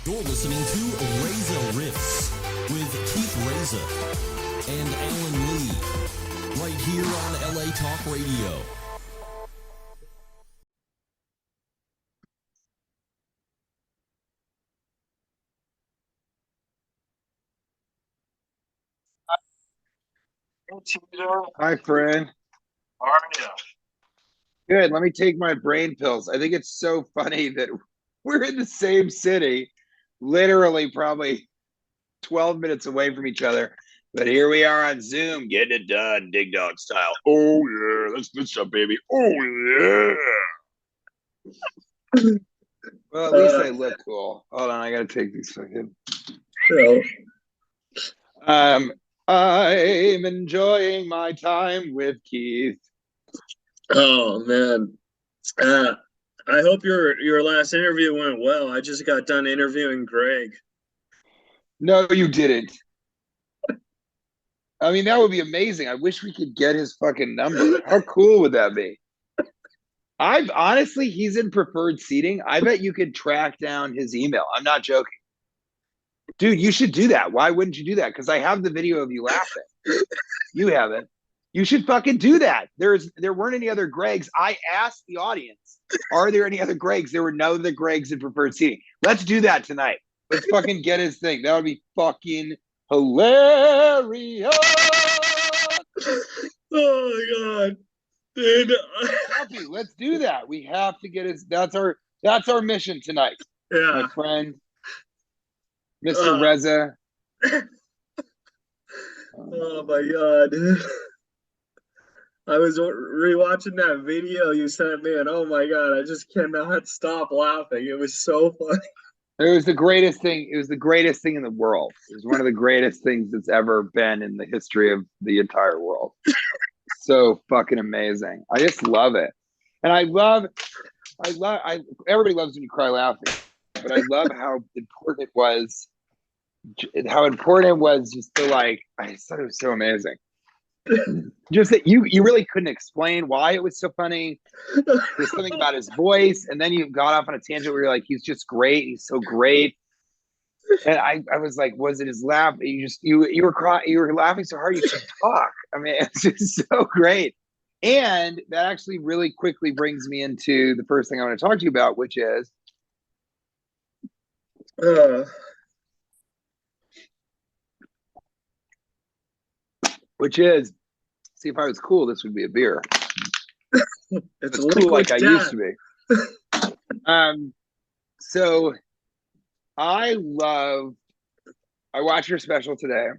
You're listening to Reza Riffs with Keith Reza and Alan Lee, right here on LA Talk Radio. Hi, friend. How are you? Good. Let me take my brain pills. I think it's so funny that we're in the same city, literally probably 12 minutes away from each other. But here we are on Zoom, getting it done, Dig Dog style. Oh, yeah. Let's this up, baby. Oh, yeah. Well, at least I look cool. Hold on. I got to take these fucking. So, I'm enjoying my time with Keith. oh man, I hope your last interview went well. I just got done interviewing Greg. No, you didn't. I mean, that would be amazing. I wish we could get his fucking number. How cool would that be? I've honestly, he's in preferred seating. I bet you could track down his email. I'm not joking. Dude, you should do that. Why wouldn't you do that? Because I have the video of you laughing. You haven't. You should fucking do that. There weren't any other Gregs. I asked the audience, are there any other Gregs? There were no other Gregs in preferred seating. Let's do that tonight. Let's fucking get his thing. That would be fucking hilarious. Oh my god, dude! Let's do that. We have to get his. That's our mission tonight, Yeah, my friend, Mr. Reza. Oh my god. I was rewatching that video you sent me, and oh my god, I just cannot stop laughing. It was so funny. It was the greatest thing. It was the greatest thing in the world. It was one of the greatest things that's ever been in the history of the entire world. So fucking amazing. I just love it. And everybody loves when you cry laughing, but I love how important it was just to like, I just thought it was so amazing. Just that you really couldn't explain why it was so funny. There's something about his voice, and then you got off on a tangent where you're like, he's just great, he's so great. And I was like, was it his laugh? You were crying, you were laughing so hard you couldn't talk. I mean, it's just so great. And that actually really quickly brings me into the first thing I want to talk to you about, which is see, if I was cool, this would be a beer. It's cool like I used to be. So I watched your special today.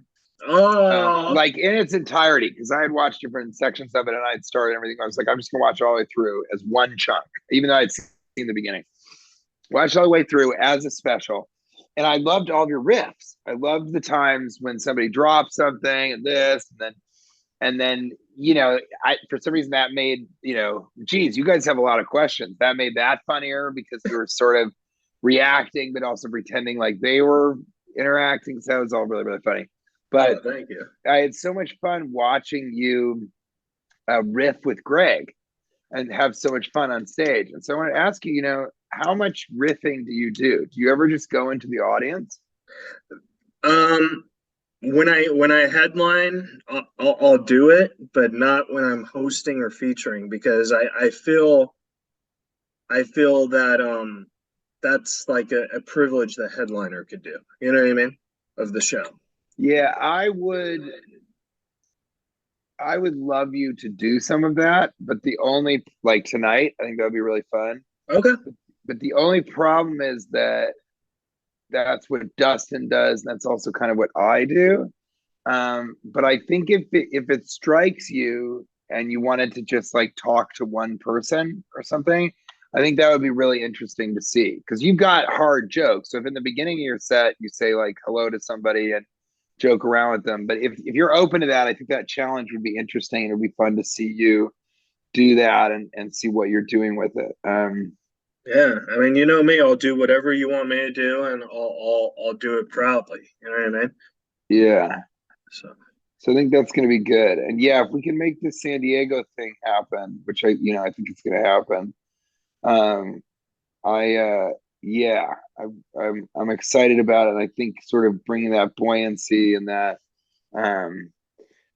Like in its entirety, because I had watched different sections of it and I had started everything. I was like, I'm just gonna watch it all the way through as one chunk, even though I'd seen the beginning. Watched all the way through as a special. And I loved all of your riffs. I loved the times when somebody dropped something and this, and then you know, for some reason that made, geez, you guys have a lot of questions. That made that funnier because you were sort of reacting, but also pretending like they were interacting. So that was all really, really funny. But thank you. I had so much fun watching you riff with Greg and have so much fun on stage. And so I want to ask you, how much riffing do you do? Do you ever just go into the audience? When I headline, I'll do it, but not when I'm hosting or featuring, because I feel that that's like a privilege the headliner could do. You know what I mean? Of the show. Yeah, I would love you to do some of that, but the only, like tonight, I think that would be really fun. Okay. But the only problem is that that's what Dustin does, and that's also kind of what I do. But I think if it strikes you and you wanted to just like talk to one person or something, I think that would be really interesting to see, because you've got hard jokes. So if in the beginning of your set you say like hello to somebody and joke around with them, but if you're open to that, I think that challenge would be interesting, and it'd be fun to see you do that and see what you're doing with it. Yeah, I mean, you know me, I'll do whatever you want me to do, and I'll do it proudly. You know what I mean? Yeah. So I think that's going to be good. And yeah, if we can make this San Diego thing happen, which I think it's going to happen. yeah, I'm excited about it. And I think sort of bringing that buoyancy and um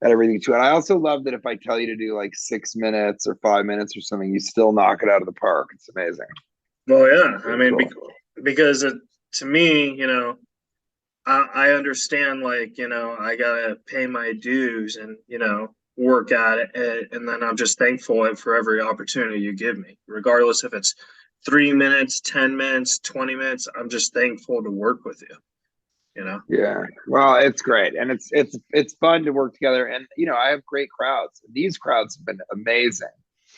that everything to it. I also love that if I tell you to do like 6 minutes or 5 minutes or something, you still knock it out of the park. It's amazing. Well, yeah, I Really mean, cool. because to me, I understand, like, I gotta pay my dues and, work at it. And then I'm just thankful for every opportunity you give me, regardless if it's 3 minutes, 10 minutes, 20 minutes. I'm just thankful to work with you. Yeah. Well, it's great. And it's fun to work together. And I have great crowds. These crowds have been amazing.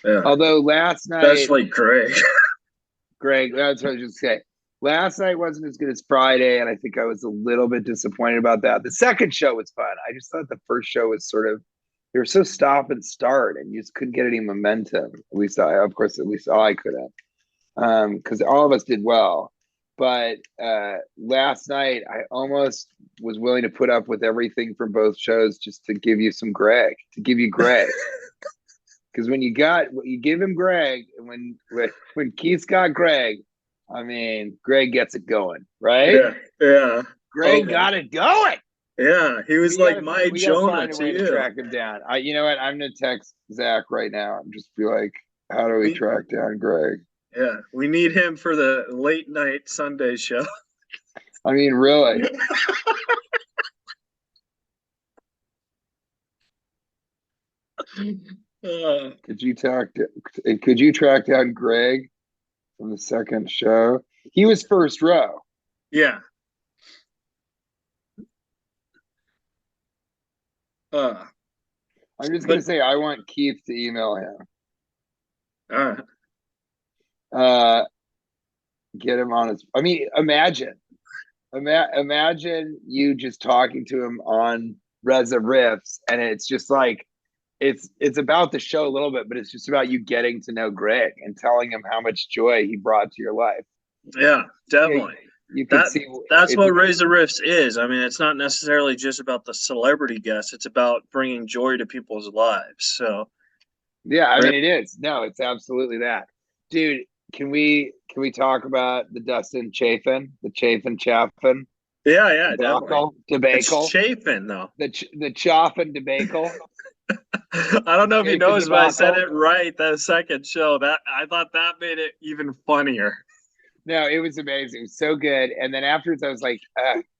Yeah. Although last night, Especially Greg. Greg, that's what I was just saying. Last night wasn't as good as Friday, and I think I was a little bit disappointed about that. The second show was fun. I just thought the first show was sort of they were so stop and start, and you just couldn't get any momentum. At least at least I couldn't, because all of us did well. But last night, I almost was willing to put up with everything from both shows just to give you Greg. Because when you give him Greg, and when Keith's got Greg, I mean, Greg gets it going, right? Yeah, yeah. Greg got it going. Yeah, he was like my Jonah find a way to track him down. You know what? I'm gonna text Zach right now and just be like, "How do we track down Greg?" Yeah, we need him for the late night Sunday show. I mean, really. Could you track down Greg from the second show? He was first row. Yeah. I'm just gonna say I want Keith to email him. All right. Get him on his. I mean, imagine you just talking to him on Reza Riffs, and it's just like it's about the show a little bit, but it's just about you getting to know Greg and telling him how much joy he brought to your life. Yeah, definitely. You can see that's what Reza Riffs is. I mean, it's not necessarily just about the celebrity guests; it's about bringing joy to people's lives. So, yeah, I mean, it is. No, it's absolutely that, dude. Can we talk about the Dustin Chafin, the Chafin Chaffin? Yeah, definitely. Debacle. It's Chafin though. The Chaffin debacle. I don't know if he knows, but I said it right that second show. That I thought that made it even funnier. No, it was amazing. It was so good. And then afterwards, I was like,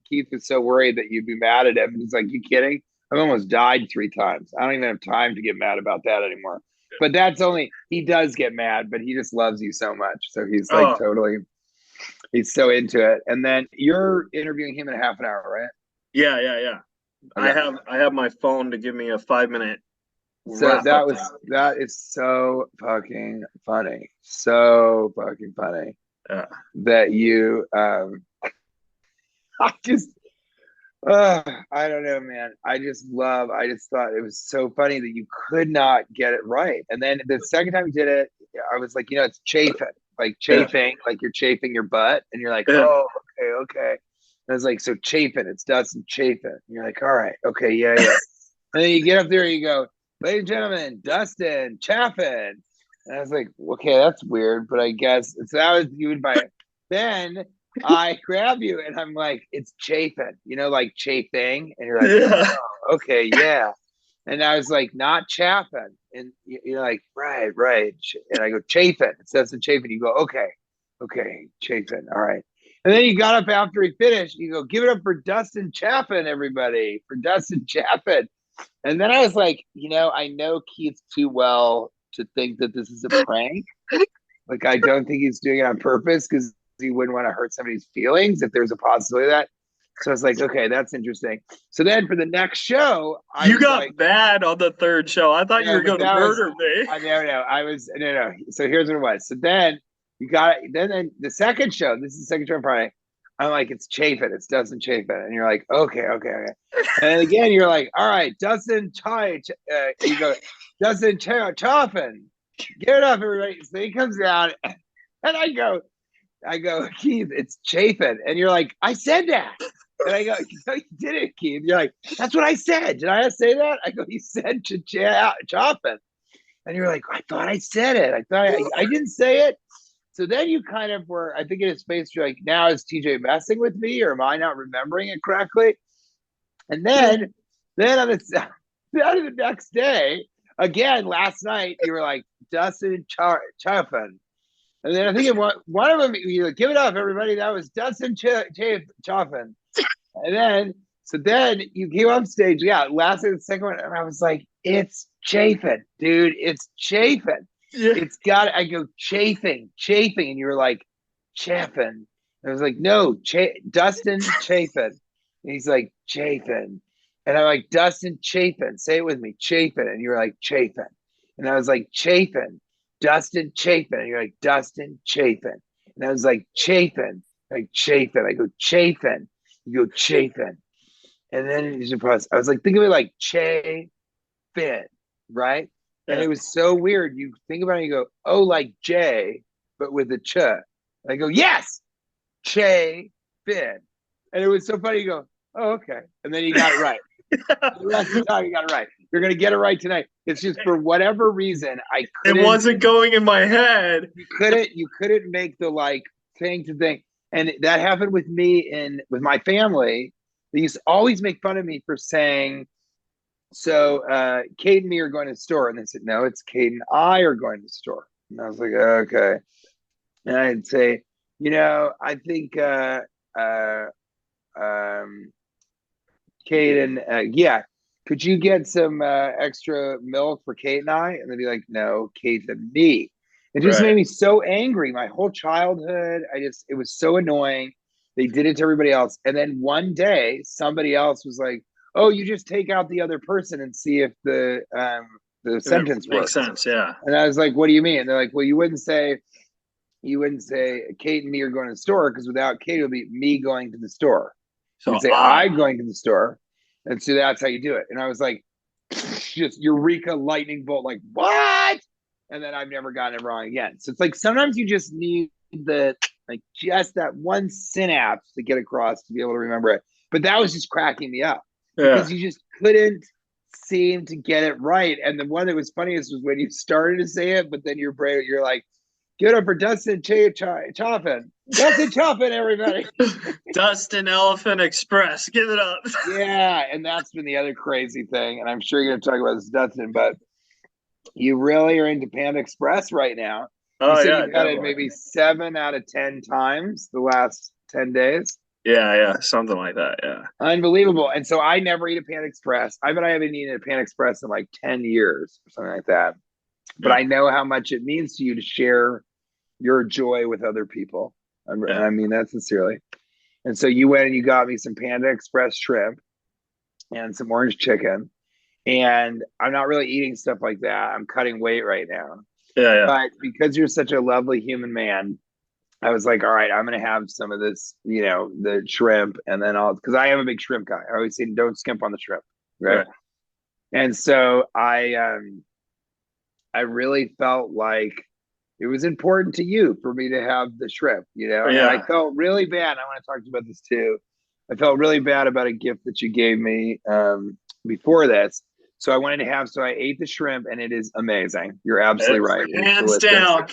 Keith was so worried that you'd be mad at him. And he's like, "You kidding? I've almost died 3 times. I don't even have time to get mad about that anymore." But that's only he does get mad, but he just loves you so much. So he's like he's so into it. And then you're interviewing him in half an hour, right? Yeah. Okay. I have my phone to give me a 5-minute. So that is so fucking funny. So fucking funny. That you I don't know, man. I just thought it was so funny that you could not get it right. And then the second time you did it, I was like, it's chafing, like you're chafing your butt, and you're like, oh, okay. And I was like, so chafing, it's Dustin Chafin. And you're like, all right, okay, yeah. And then you get up there and you go, "Ladies and gentlemen, Dustin Chaffin." And I was like, okay, that's weird, but I guess so that was you by then. I grab you and I'm like, it's Chafin, like chafing. And you're like, oh, okay, yeah. And I was like, not Chaffin. And you're like, right. And I go, Chafin. It says Chafin. You go, okay, Chafin. All right. And then you got up after he finished. You go, give it up for Dustin Chaffin, everybody, for Dustin Chaffin. And then I was like, I know Keith too well to think that this is a prank. Like, I don't think he's doing it on purpose because he wouldn't want to hurt somebody's feelings if there's a possibility of that. So I was like, okay, that's interesting. So then for the next show, you got bad on the third show. I thought you were going to murder me. No. So here's what it was. So then you got it. Then the second show, this is the second show on Friday. I'm like, it's Chafin. It's Dustin Chafin. And you're like, okay. And again, you're like, all right, Dustin you go, Dustin Chaffin. Get it up, everybody. So he comes down and I go, Keith, it's Chafin. And you're like, I said that. And I go, you did it, Keith. You're like, that's what I said. Did I say that? I go, you said Chaffin. And you're like, I thought I said it. I didn't say it. So then you kind of were, I think in a space you're like, now is TJ messing with me or am I not remembering it correctly? And then on the next day, again, last night, you were like, Dustin Chaffin. And then I think one of them, you like, give it up, everybody. That was Dustin Chaffin. So then you came up stage. Yeah, last and the second one. And I was like, it's Chafin, dude. It's Chafin. Yeah. It's got, I go, chafing. And you were like, Chaffin. I was like, no, Dustin Chafin. And he's like, Chafin. And I'm like, Dustin Chafin. Say it with me, Chafin. And you're like, Chafin. And I was like, Chafin. Dustin Chafin. And you're like, Dustin Chafin. And I was like, Chafin. Like, Chafin. I go, Chafin. You go, Chafin. And then I was like, think of it like Che Fin, right? Yeah. And it was so weird. You think about it, you go, oh, like Jay, but with a ch. And I go, yes, Che Fin. And it was so funny. You go, oh, okay. And then you got it right. The rest of the time, you got it right. You're going to get it right tonight. It's just for whatever reason, I couldn't. It wasn't going in my head. You couldn't make the like thing to think. And that happened with me with my family. They used to always make fun of me for saying, so Kate and me are going to the store. And they said, no, it's Kate and I are going to the store. And I was like, okay. And I'd say, I think Kate and, could you get some extra milk for Kate and I? And they'd be like, no, Kate and me. It just made me so angry. My whole childhood, it was so annoying. They did it to everybody else. And then one day, somebody else was like, oh, you just take out the other person and see if the sentence works. Makes sense, yeah. And I was like, what do you mean? And they're like, well, you wouldn't say Kate and me are going to the store because without Kate, it would be me going to the store. So you'd say I'm going to the store. And so that's how you do it. And I was like, just Eureka lightning bolt, like, what? And then I've never gotten it wrong again. So it's like sometimes you just need just that one synapse to get across to be able to remember it. But that was just cracking me up because you just couldn't seem to get it right. And the one that was funniest was when you started to say it, but then you're like, give it up for Dustin Chaffin. Dustin Chaffin, everybody. Dustin Elephant Express. Give it up. Yeah, and that's been the other crazy thing. And I'm sure you're going to talk about this, Dustin, but you really are into Panda Express right now. You said you've had it maybe 7 out of 10 times the last 10 days. Yeah, something like that. Yeah, unbelievable. And so I never eat a Panda Express. I haven't eaten a Panda Express in like 10 years or something like that. But I know how much it means to you to share your joy with other people. I mean that sincerely. And so you went and you got me some Panda Express shrimp and some orange chicken. And I'm not really eating stuff like that. I'm cutting weight right now. Yeah. But because you're such a lovely human man, I was like, all right, I'm going to have some of this, the shrimp. And then because I am a big shrimp guy. I always say, don't skimp on the shrimp. Right. And so I really felt like it was important to you for me to have the shrimp, Yeah. And I felt really bad. I want to talk to you about this too. I felt really bad about a gift that you gave me before this. So I wanted to have, so I ate the shrimp and it is amazing. You're absolutely right. Hands down.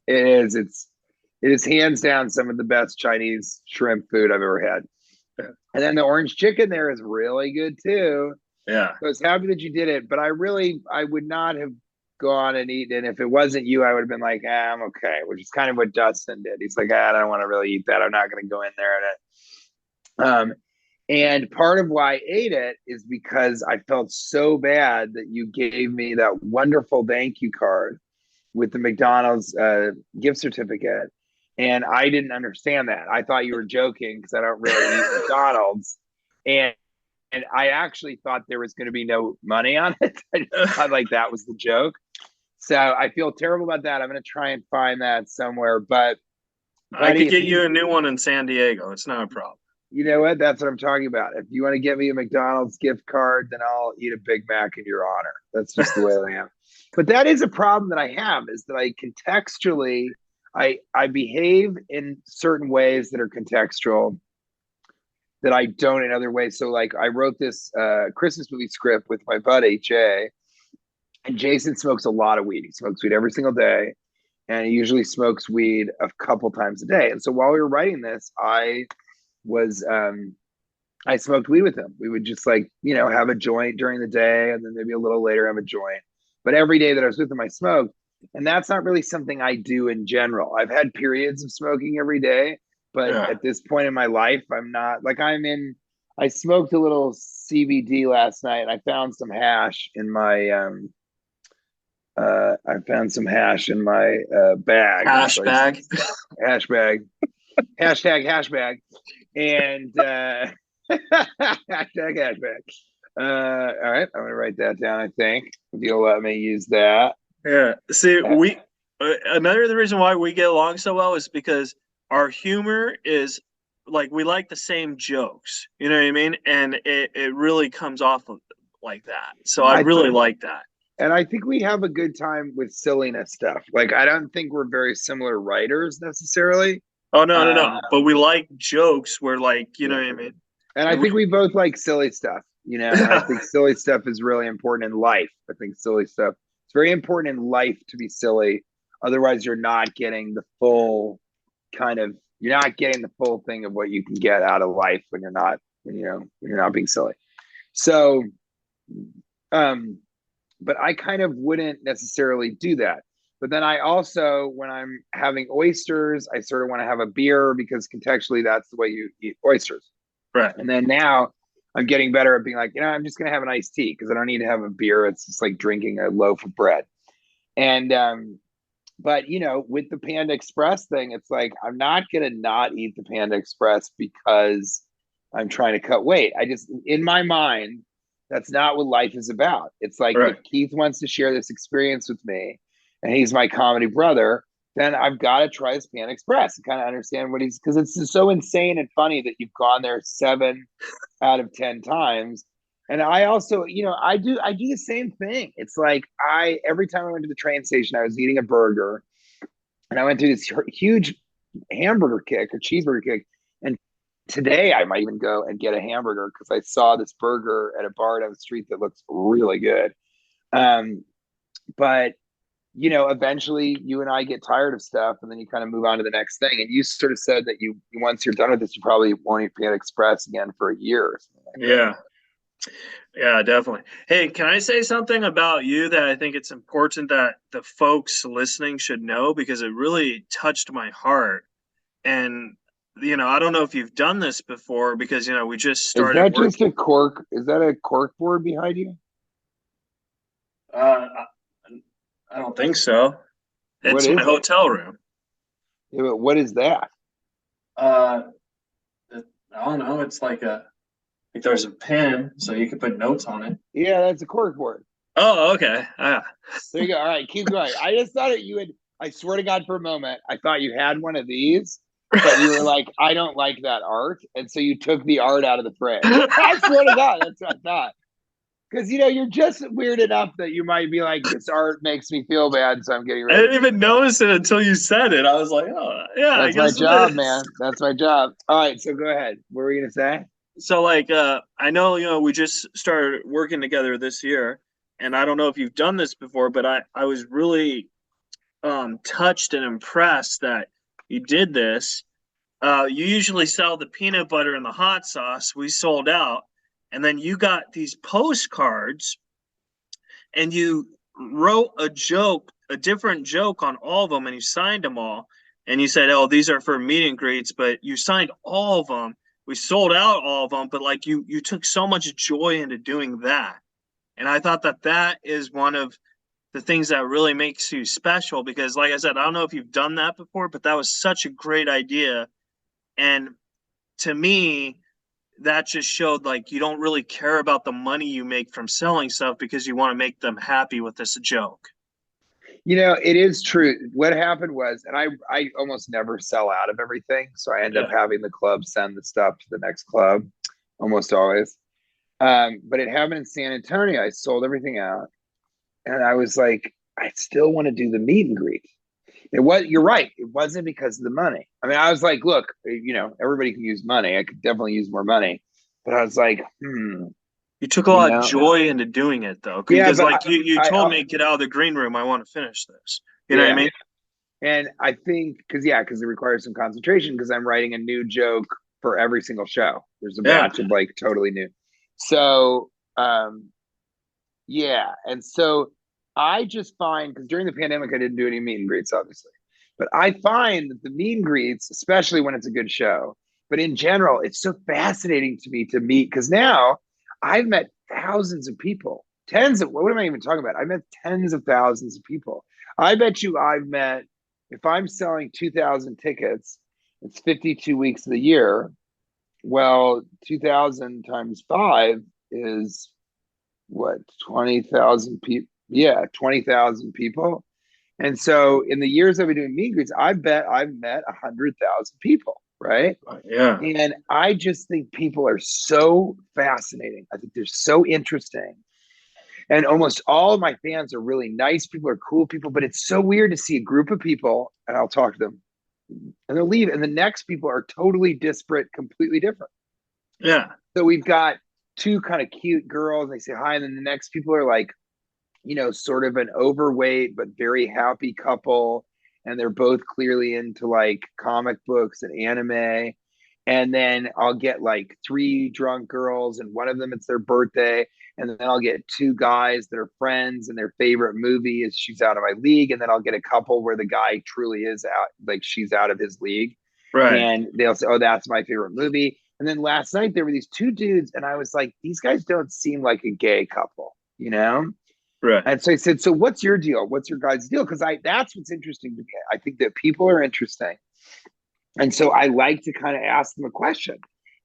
It is. It is hands down some of the best Chinese shrimp food I've ever had. And then the orange chicken there is really good too. Yeah. So I was happy that you did it, but I would not have gone and eaten it. If it wasn't you, I would have been like, I'm okay, which is kind of what Dustin did. He's like, I don't want to really eat that. I'm not going to go in there and and part of why I ate it is because I felt so bad that you gave me that wonderful thank you card with the McDonald's gift certificate. And I didn't understand that. I thought you were joking because I don't really eat McDonald's. And I actually thought there was going to be no money on it. I just thought like that was the joke. So I feel terrible about that. I'm going to try and find that somewhere. But I could get you a new one in San Diego. It's not a problem. You know what? That's what I'm talking about. If you want to get me a McDonald's gift card, then I'll eat a Big Mac in your honor. That's just the way I am. But that is a problem that I have, is that I contextually, I behave in certain ways that are contextual that I don't in other ways. So like I wrote this Christmas movie script with my buddy, Jay, and Jason smokes a lot of weed. He smokes weed every single day. and he usually smokes weed a couple times a day. And so while we were writing this, was I smoked weed with him. We would just like, have a joint during the day and then maybe a little later have a joint. But every day that I was with him, I smoked. And that's not really something I do in general. I've had periods of smoking every day, but at this point in my life, I'm not like I smoked a little CBD last night and I found some hash in my bag. Hash bag. Hash bag. Hashtag hash bag. And hashtag hash bag. All right, I'm gonna write that down. I think if you'll let me use that. Yeah. See, another the reason why we get along so well is because our humor is like we like the same jokes. You know what I mean? And it really comes off of like that. So I really like that. And I think we have a good time with silliness stuff. Like I don't think we're very similar writers necessarily. Oh no. But we like jokes where like, you know what I mean? And I think we both like silly stuff. I think silly stuff is really important in life. I think silly stuff. It's very important in life to be silly. Otherwise, you're not getting the full thing of what you can get out of life when you're not being silly. So, but I kind of wouldn't necessarily do that. But then I also, when I'm having oysters, I sort of want to have a beer because contextually that's the way you eat oysters. Right. And then now I'm getting better at being like, I'm just going to have an iced tea because I don't need to have a beer. It's just like drinking a loaf of bread. And, but with the Panda Express thing, it's like, I'm not going to not eat the Panda Express because I'm trying to cut weight. In my mind, that's not what life is about. It's like, if Keith wants to share this experience with me and he's my comedy brother, then I've got to try this Panda Express and kind of understand because it's just so insane and funny that you've gone there 7 out of 10 times. And I also, I do the same thing. It's like every time I went to the train station, I was eating a burger and I went through this huge hamburger kick or cheeseburger kick. And today I might even go and get a hamburger because I saw this burger at a bar down the street that looks really good. But eventually you and I get tired of stuff and then you kind of move on to the next thing. And you sort of said that once you're done with this, you probably won't eat Panda Express again for a year or something like that. Yeah, definitely. Hey, can I say something about you that I think it's important that the folks listening should know because it really touched my heart. And, I don't know if you've done this before because, we just started. Is that just a cork? Is that a cork board behind you? I don't think so. It's my hotel room. Yeah, but what is that? I don't know. It's like there's a pen, so you can put notes on it. Yeah, that's a cork board. Oh, okay. There you go. All right, keep going. I just thought I swear to God, for a moment, I thought you had one of these, but you were like, I don't like that art. And so you took the art out of the frame. I swear to God, that's what I thought. Because, you're just weird enough that you might be like, this art makes me feel bad, so I'm getting rid of it. I didn't even notice it until you said it. I was like, oh, yeah. That's my job, man. That's my job. All right, so go ahead. What were you going to say? So, I know, we just started working together this year, and I don't know if you've done this before, but I was really touched and impressed that you did this. You usually sell the peanut butter and the hot sauce. We sold out. And then you got these postcards and you wrote a different joke on all of them and you signed them all. And you said, oh, these are for meet and greets, but you signed all of them. We sold out all of them, but like you took so much joy into doing that. And I thought that is one of the things that really makes you special because like I said, I don't know if you've done that before, but that was such a great idea. And to me, that just showed like you don't really care about the money you make from selling stuff because you want to make them happy with this joke. It is true. What happened was, and I almost never sell out of everything. So I end up having the club send the stuff to the next club almost always. But it happened in San Antonio. I sold everything out and I was like, I still want to do the meet and greet. You're right. It wasn't because of the money. I mean, I was like, look, everybody can use money. I could definitely use more money. But I was like, You took a lot of joy into doing it, though. Because, you told me, get out of the green room. I want to finish this. You know what I mean? And I think because it requires some concentration because I'm writing a new joke for every single show. There's a Yeah. batch of like totally new. So yeah, and so I just find because during the pandemic I didn't do any meet and greets, obviously, but I find that the meet and greets, especially when it's a good show, but in general, it's so fascinating to me to meet because now I've met thousands of people, tens of what am I even talking about? I met tens of thousands of people. I bet you I've met if I'm selling 2,000 tickets, it's 52 weeks of the year. Well, 2,000 times five is what 20,000 people. Yeah, 20,000 people. And so in the years I've been doing meet and greets, I bet I've met 100,000 people, right? Yeah. And I just think people are so fascinating. I think they're so interesting. And almost all of my fans are really nice people, are cool people, but it's so weird to see a group of people and I'll talk to them and they'll leave. And the next people are totally disparate, completely different. Yeah. So we've got two kind of cute girls. They say hi. And then the next people are like, sort of an overweight but very happy couple. And they're both clearly into like comic books and anime. And then I'll get like three drunk girls, and one of them it's their birthday. And then I'll get two guys that are friends, and their favorite movie is She's Out of My League. And then I'll get a couple where the guy truly is out, like she's out of his league. Right. And they'll say, oh, that's my favorite movie. And then last night there were these two dudes, and I was like, these guys don't seem like a gay couple, you know? Right. And so I said, so what's your deal? What's your guys' deal? Because that's what's interesting to me. I think that people are interesting. And so I like to kind of ask them a question.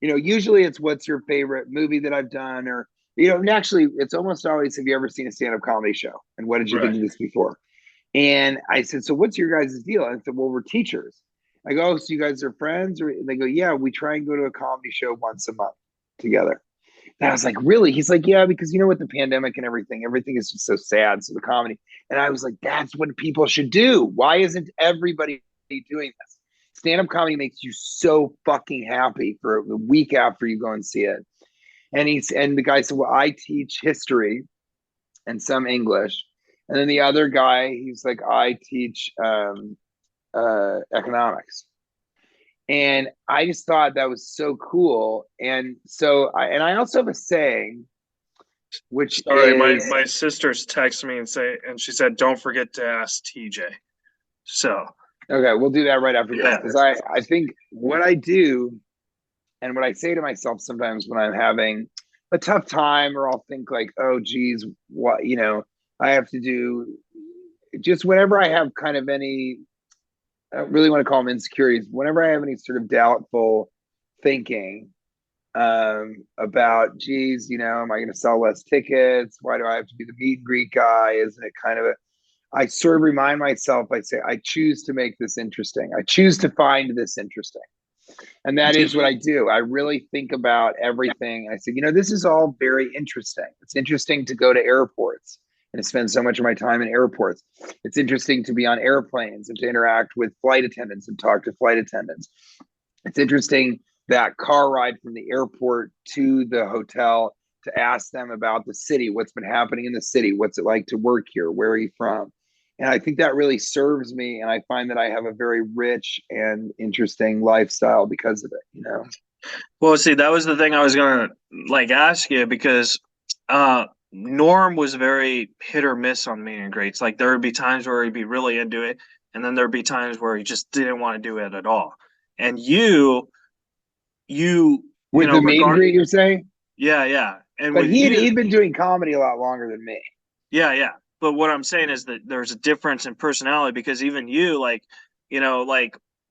Usually it's what's your favorite movie that I've done, or, and actually it's almost always, have you ever seen a stand-up comedy show? And what did you think Right. of this before? And I said, so what's your guys' deal? And I said, well, we're teachers. I go, oh, so you guys are friends? Or they go, yeah, we try and go to a comedy show once a month together. And I was like, really? He's like, yeah, because with the pandemic and everything is just so sad. So the comedy. And I was like, that's what people should do. Why isn't everybody doing this? Stand-up comedy makes you so fucking happy for the week after you go and see it. And the guy said, well, I teach history and some English. And then the other guy, he's like, I teach economics. And I just thought that was so cool. And so, I also have a saying, which Sorry, is, my sister's texted me and she said, don't forget to ask TJ. So okay, we'll do that right after this. yeah. Because I think what I do and what I say to myself sometimes when I'm having a tough time, or I'll think like, oh, geez, what, I have to do just whenever I have kind of any, I don't really want to call them insecurities. Whenever I have any sort of doubtful thinking about, geez, am I going to sell less tickets? Why do I have to be the meet and greet guy? Isn't it kind of I sort of remind myself, I say, I choose to make this interesting. I choose to find this interesting. And that is what I do. I really think about everything. I say, this is all very interesting. It's interesting to go to airports and to spend so much of my time in airports. It's interesting to be on airplanes and to interact with flight attendants and talk to flight attendants. It's interesting that car ride from the airport to the hotel to ask them about the city, what's been happening in the city, what's it like to work here, where are you from? And I think that really serves me. And I find that I have a very rich and interesting lifestyle because of it, Well, see, that was the thing I was gonna ask you, because Norm was very hit or miss on meet and greets. Like there would be times where he'd be really into it, and then there'd be times where he just didn't want to do it at all. And With the meet and greet, you're saying? Yeah. And But with you, he'd been doing comedy a lot longer than me. yeah. But what I'm saying is that there's a difference in personality, because even you,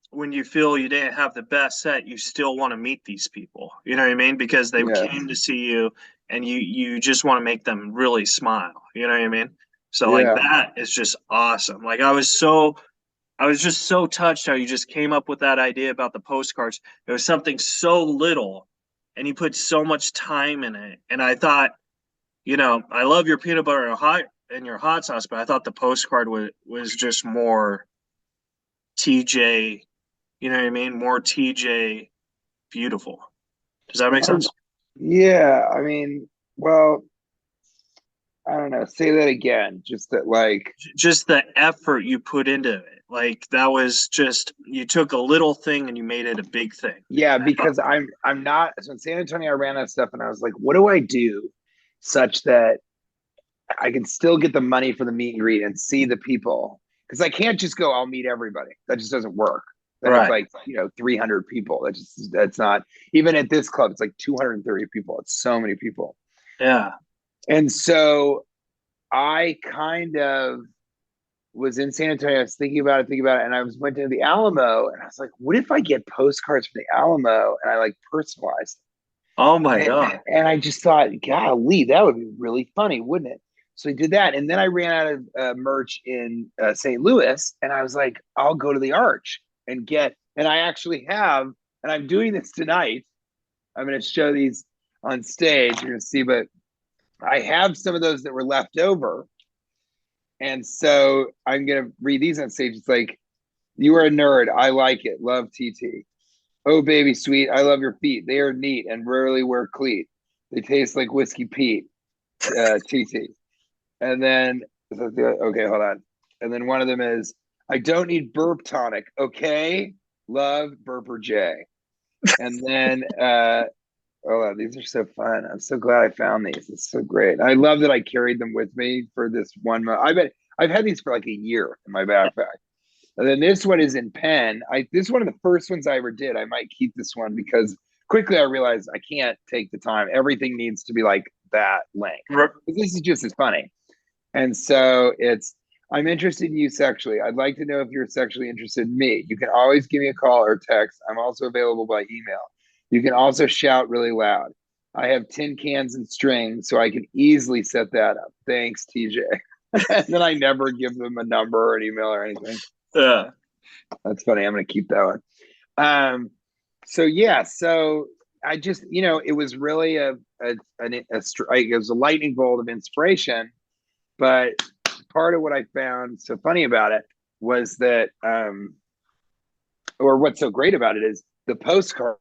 when you feel you didn't have the best set, you still want to meet these people. You know what I mean? Because they came to see you, and you just want to make them really smile. You know what I mean? So that is just awesome. I was just so touched how you just came up with that idea about the postcards. It was something so little, and you put so much time in it. And I thought, I love your peanut butter and your hot sauce, but I thought the postcard was just more TJ. You know what I mean? More TJ beautiful. Does that make sense? Yeah. I mean, well, I don't know. Say that again. Just that, Just the effort you put into it. Like that was just, you took a little thing and you made it a big thing. Yeah, because I'm not, so in San Antonio I ran that stuff and I was like, what do I do such that I can still get the money for the meet and greet and see the people? Because I can't just go, I'll meet everybody. That just doesn't work. Then it's Right. like, 300 people. That's not, even at this club, it's like 230 people. It's so many people. Yeah. And so I kind of was in San Antonio. I was thinking about it, and I went to the Alamo, and I was like, "What if I get postcards from the Alamo and I like personalize Oh my them?" God. And I just thought, "Golly, that would be really funny, wouldn't it?" So I did that, and then I ran out of merch in St. Louis, and I was like, "I'll go to the Arch and get." And I actually have, and I'm doing this tonight. I'm going to show these on stage. You're going to see, but I have some of those that were left over. And so I'm going to read these on stage. It's like, you are a nerd. I like it. Love TT. Oh, baby sweet. I love your feet. They are neat and rarely wear cleat. They taste like Whiskey Pete. TT. And then, okay, hold on. And then one of them is, I don't need burp tonic. Okay. Love Burper J. And then, oh, these are so fun. I'm so glad I found these. It's so great. I love that I carried them with me for this one month. I bet I've had these for like a year in my backpack. And then this one is in pen. This is one of the first ones I ever did. I might keep this one because quickly I realized I can't take the time. Everything needs to be like that length. This is just as funny. And so I'm interested in you sexually. I'd like to know if you're sexually interested in me. You can always give me a call or text. I'm also available by email. You can also shout really loud. I have tin cans and string, so I can easily set that up. Thanks, TJ. And then I never give them a number or an email or anything. Yeah. That's funny. I'm going to keep that one. So yeah, so I just, it was really it was a lightning bolt of inspiration. But part of what I found so funny about it was that, or what's so great about it is the postcards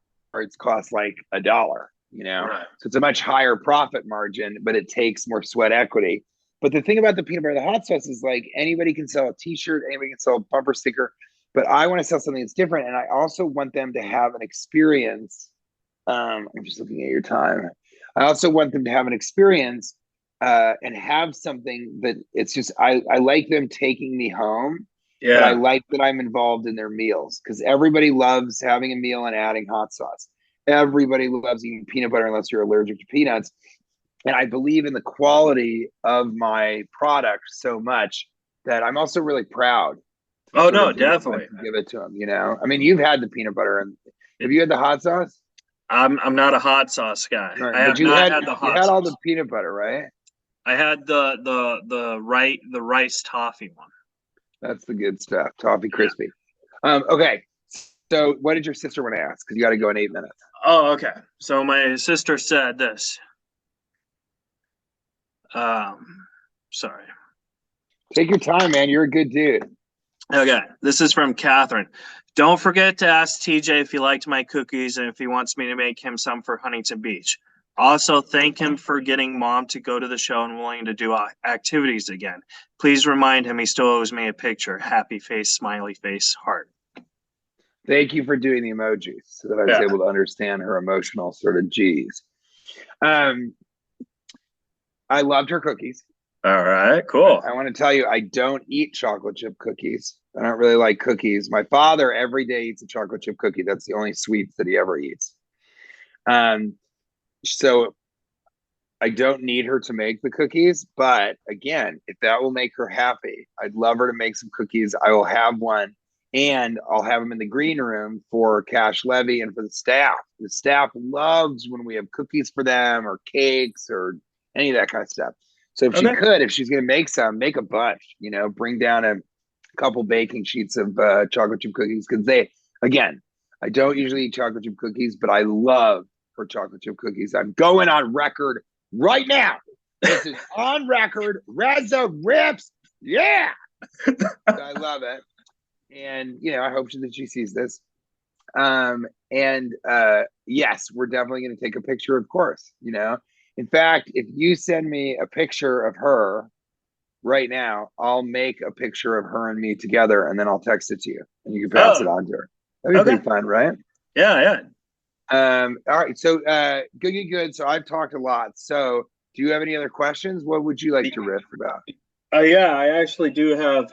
cost like $1, Right. So it's a much higher profit margin, but it takes more sweat equity. But the thing about the peanut butter, the hot sauce is like anybody can sell a t-shirt, anybody can sell a bumper sticker, but I want to sell something that's different. And I also want them to have an experience. I'm just looking at your time. I also want them to have an experience and have something that it's just, I like them taking me home. Yeah. But I like that I'm involved in their meals because everybody loves having a meal and adding hot sauce. Everybody loves eating peanut butter unless you're allergic to peanuts. And I believe in the quality of my product so much that I'm also really proud. Oh no, definitely. Give it to them, I mean, you've had the peanut butter, and have you had the hot sauce? I'm not a hot sauce guy. Right. I have not had the hot sauce. You had all the peanut butter, right? I had the rice toffee one. That's the good stuff. Toffee crispy. Okay. So what did your sister want to ask? Because you got to go in 8 minutes. Oh, okay. So my sister said this. Sorry. Take your time, man. You're a good dude. Okay. This is from Catherine. Don't forget to ask TJ if he liked my cookies and if he wants me to make him some for Huntington Beach. Also, thank him for getting Mom to go to the show and willing to do activities again. Please remind him he still owes me a picture. Happy face, smiley face, heart. Thank you for doing the emojis so that I was able to understand her emotional sort of G's. I loved her cookies. All right, cool. I want to tell you, I don't eat chocolate chip cookies. I don't really like cookies. My father every day eats a chocolate chip cookie. That's the only sweets that he ever eats. So I don't need her to make the cookies, but again, if that will make her happy, I'd love her to make some cookies. I will have one, and I'll have them in the green room for Cash Levy and for the staff. The staff loves when we have cookies for them or cakes or any of that kind of stuff. So if she's going to make some, make a bunch, bring down a couple baking sheets of chocolate chip cookies. Because I don't usually eat chocolate chip cookies, but I love her chocolate chip cookies. I'm going on record right now. This is on record. Reza rips. Yeah. I love it. And, I hope that she sees this. Yes, we're definitely going to take a picture, of course, In fact, if you send me a picture of her right now, I'll make a picture of her and me together, and then I'll text it to you, and you can pass it on to her. That'd be pretty fun, right? Yeah. All right. So, good. So I've talked a lot. So, do you have any other questions? What would you like to riff about? Yeah, I actually do have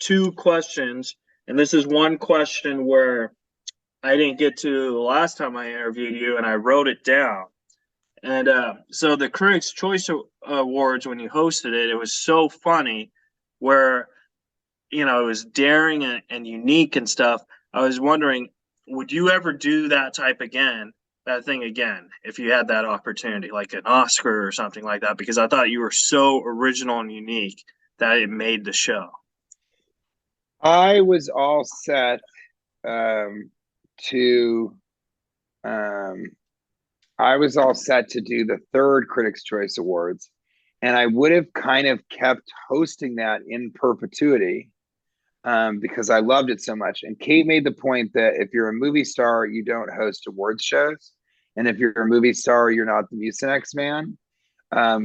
two questions, and this is one question where I didn't get to the last time I interviewed you, and I wrote it down. And so the Critics' Choice Awards, when you hosted it, it was so funny, where it was daring and unique and stuff. I was wondering, would you ever do that thing again, if you had that opportunity, like an Oscar or something like that? Because I thought you were so original and unique that it made the show. I was all set to I was all set to do the third Critics' Choice Awards, and I would have kind of kept hosting that in perpetuity because I loved it so much. And Kate made the point that if you're a movie star, you don't host awards shows, and if you're a movie star, you're not the Mucinex man,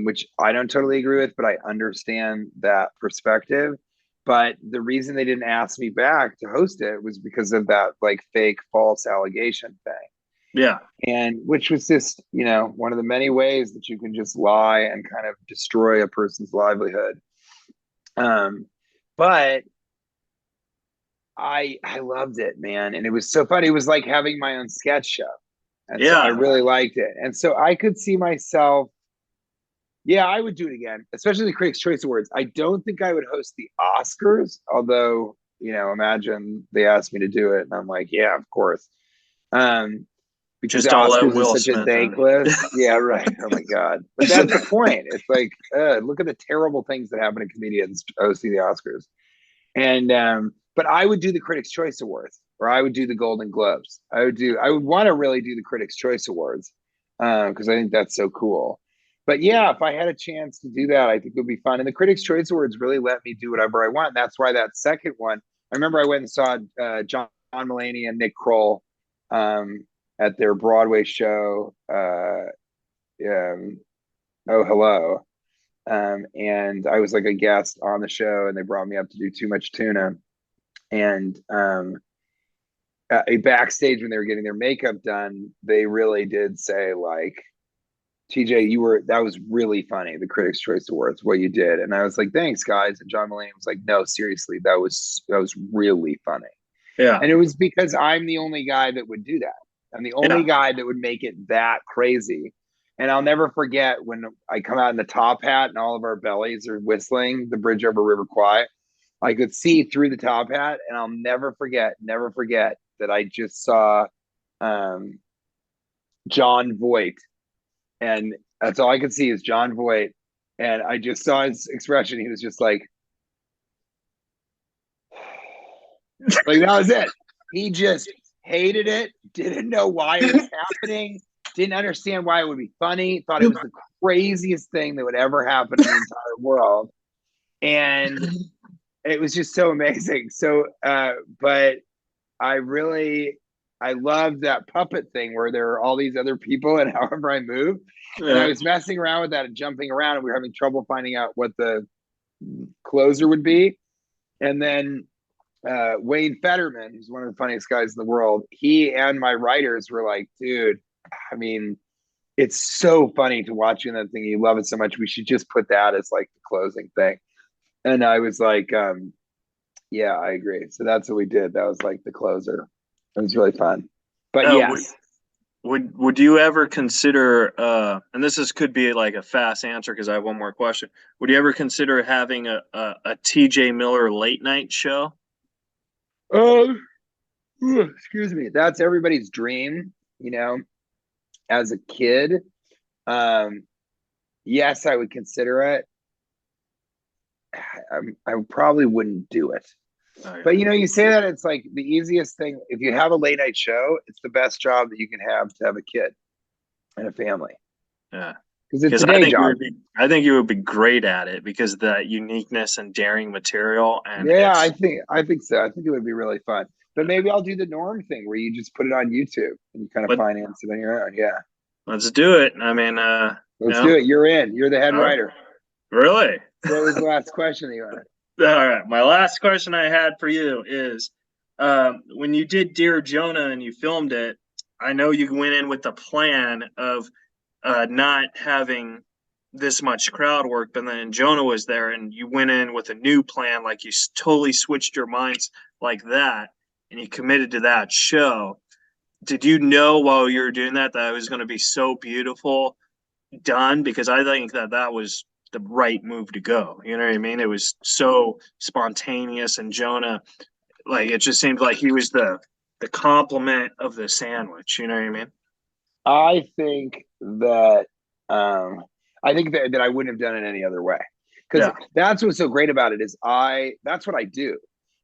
which I don't totally agree with, but I understand that perspective. But the reason they didn't ask me back to host it was because of that like fake false allegation thing. Yeah. And which was just, one of the many ways that you can just lie and kind of destroy a person's livelihood. But I loved it, man. And it was so fun. It was like having my own sketch show. And so I really liked it. And so I could see myself, I would do it again, especially the Critics' Choice Awards. I don't think I would host the Oscars, although, imagine they asked me to do it. And I'm like, yeah, of course. Because just don't let Oscars Will is such Smith a thankless. Yeah, right. Oh my God. But that's the point. It's like, look at the terrible things that happen to comedians hosting the Oscars. And but I would do the Critics' Choice Awards, or I would do the Golden Globes. I would want to really do the Critics' Choice Awards because I think that's so cool. But yeah, if I had a chance to do that, I think it would be fun. And the Critics' Choice Awards really let me do whatever I want. That's why that second one, I remember I went and saw John Mulaney and Nick Kroll at their Broadway show, Oh Hello. And I was like a guest on the show, and they brought me up to do Too Much Tuna. And backstage when they were getting their makeup done, they really did say like, TJ, that was really funny, the Critics' Choice Awards, what you did. And I was like, thanks, guys. And John Mulaney was like, no, seriously, that was really funny. Yeah. And it was because I'm the only guy that would do that. I'm the only guy that would make it that crazy. And I'll never forget when I come out in the top hat and all of our bellies are whistling The Bridge Over River Kwai. I could see through the top hat, and I'll never forget that I just saw John Voight. And that's all I could see is John Voight. And I just saw his expression. He was just like that was it. He just hated it, didn't know why it was happening, didn't understand why it would be funny, thought it was the craziest thing that would ever happen in the entire world. And it was just so amazing. So, but I loved that puppet thing where there are all these other people and however I move. And I was messing around with that and jumping around, and we were having trouble finding out what the closer would be. And then Wayne Fetterman, who's one of the funniest guys in the world, he and my writers were like, dude, I mean, it's so funny to watch you in that thing. You love it so much. We should just put that as like the closing thing. And I was like, yeah, I agree. So that's what we did. That was like the closer. It was really fun. But yes. Would you ever consider, and could be like a fast answer because I have one more question. Would you ever consider having a TJ Miller late night show? Excuse me. That's everybody's dream, as a kid. Yes, I would consider it. I probably wouldn't do it. But you say that it's like the easiest thing. If you have a late night show, it's the best job that you can have to have a kid and a family. Yeah. Because it's a day job. I think you would be great at it because of that uniqueness and daring material. And I think so. I think it would be really fun. But maybe I'll do the Norm thing where you just put it on YouTube and you kind of finance it on your own. Yeah. Let's do it. I mean, let's do it. You're in. You're the head writer. Really? What was the last question that you had? All right. My last question I had for you is when you did Dear Jonah and you filmed it, I know you went in with the plan of not having this much crowd work, but then Jonah was there and you went in with a new plan, like you totally switched your minds like that and you committed to that show. Did you know while you were doing that it was going to be so beautiful done? Because I think that was the right move to go. You know what I mean? It was so spontaneous, and Jonah, like it just seemed like he was the complement of the sandwich. You know what I mean? I think that I wouldn't have done it any other way. Because Yeah. that's what's so great about it is that's what I do.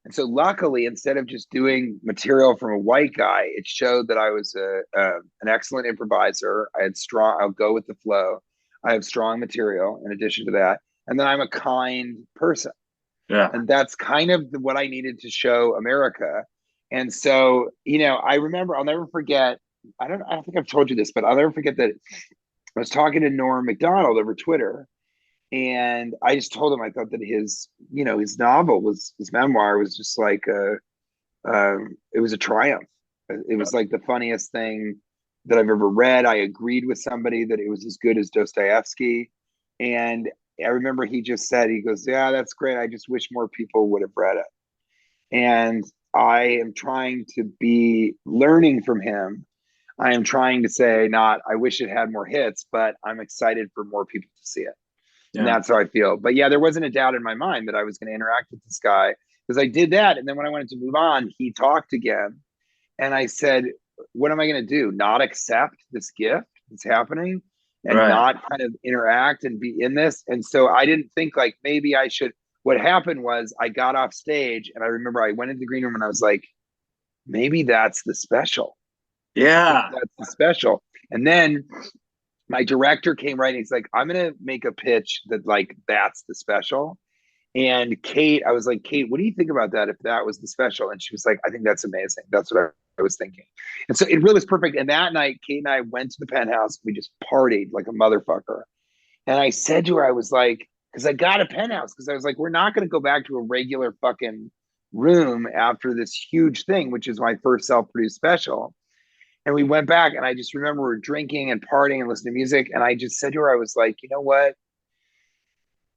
And so luckily, instead of just doing material from a white guy, it showed that I was an excellent improviser. I had strong, I'll go with the flow. I have strong material in addition to that. And then I'm a kind person. Yeah. And that's kind of what I needed to show America. And so, I remember, I'll never forget, I don't think I've told you this, but I'll never forget that I was talking to Norm Macdonald over Twitter. And I just told him I thought that his novel his memoir was just like it was a triumph. It was like the funniest thing that I've ever read. I agreed with somebody that it was as good as Dostoevsky. And I remember he just said, he goes, "Yeah, that's great. I just wish more people would have read it." And I am trying to be learning from him. I am trying to say, not, I wish it had more hits, but I'm excited for more people to see it. And Yeah. that's how I feel. But yeah, there wasn't a doubt in my mind that I was going to interact with this guy because I did that. And then when I wanted to move on, he talked again. And I said, what am I going to do? Not accept this gift that's happening and Right. not kind of interact and be in this. And so I didn't think like maybe I should. What happened was I got off stage and I remember I went into the green room and I was like, maybe that's the special. Yeah. That's the special. And then my director came right and he's like, I'm gonna make a pitch that like that's the special. And Kate, I was like, Kate, what do you think about that if that was the special? And she was like, I think that's amazing. That's what I was thinking. And so it really was perfect. And that night, Kate and I went to the penthouse. We just partied like a motherfucker. And I said to her, I was like, because I got a penthouse, because I was like, we're not going to go back to a regular fucking room after this huge thing, which is my first self produced special. And we went back, and I just remember we were drinking and partying and listening to music. And I just said to her, I was like, you know what?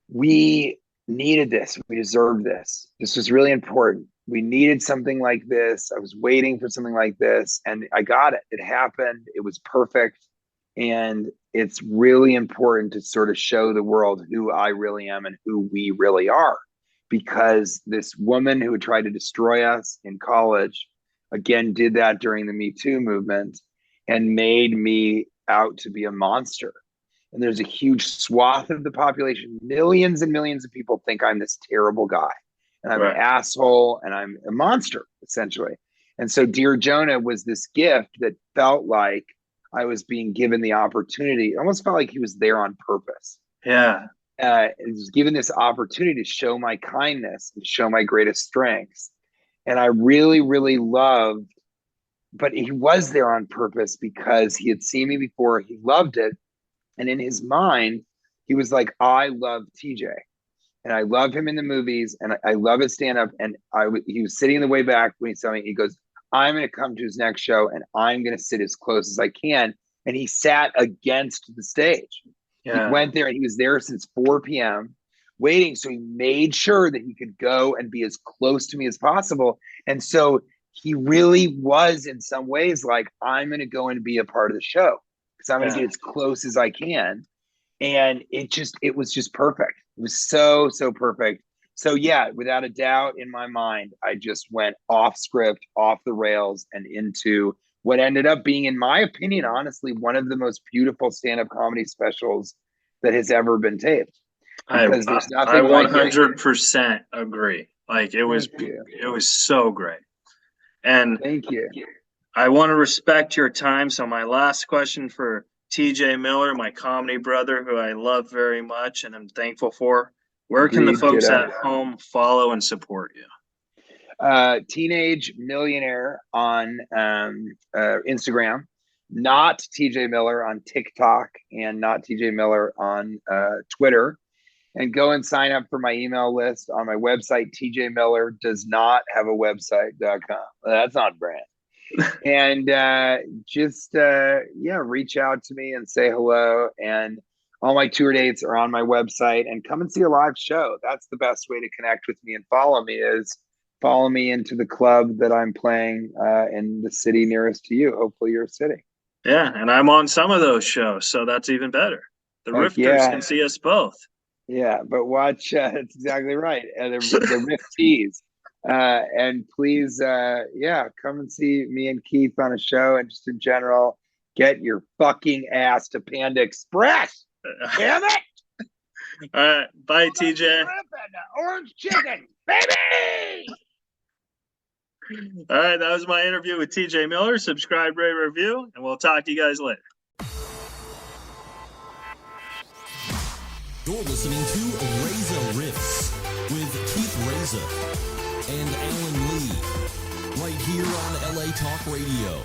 We needed this. We deserved this. This was really important. We needed something like this. I was waiting for something like this, and I got it. It happened. It was perfect. And it's really important to sort of show the world who I really am and who we really are. Because this woman who tried to destroy us in college, again, did that during the Me Too movement and made me out to be a monster. And there's a huge swath of the population, millions and millions of people think I'm this terrible guy and I'm an Right. asshole and I'm a monster, essentially. And so Dear Jonah was this gift that felt like I was being given the opportunity. It almost felt like he was there on purpose. Yeah. It was given this opportunity to show my kindness and show my greatest strengths. And I really, really loved, but he was there on purpose because he had seen me before. He loved it. And in his mind, he was like, I love TJ. And I love him in the movies and I love his stand up. And he was sitting in the way back when he saw me. He goes, I'm going to come to his next show and I'm going to sit as close as I can. And he sat against the stage. He Yeah. went there and he was there since 4 p.m. waiting. So he made sure that he could go and be as close to me as possible. And so he really was in some ways like, I'm going to go and be a part of the show because I'm going to Yeah. get as close as I can. And it was just perfect. It was so, so perfect. So yeah, without a doubt in my mind, I just went off script, off the rails, and into what ended up being, in my opinion, honestly, one of the most beautiful stand-up comedy specials that has ever been taped. Because there's I nothing like it. 100% agree. Like Thank you. it was so great. And Thank you. I want to respect your time. So my last question for TJ Miller, my comedy brother, who I love very much and I'm thankful for. Where can the Agreed, folks kiddo. at home follow and support you? Teenage Millionaire on Instagram, not TJ Miller on TikTok, and not TJ Miller on Twitter. and go and sign up for my email list on my website. TJ Miller does not have a website.com. That's not brand. And just reach out to me and say hello. And all my tour dates are on my website, and come and see a live show. That's the best way to connect with me and follow me into the club that I'm playing in the city nearest to you. Hopefully your city. Yeah, and I'm on some of those shows, so that's even better. The Rifters can see us both. Yeah, but watch. That's exactly right. The Rifties. And please, come and see me and Keith on a show, and just in general, get your fucking ass to Panda Express. Damn it! All right, bye, TJ. Orange chicken, baby! All right, that was my interview with TJ Miller. Subscribe, rate, review, and we'll talk to you guys later. You're listening to Reza Riffs with Keith Reza and Alan Lee, right here on LA Talk Radio.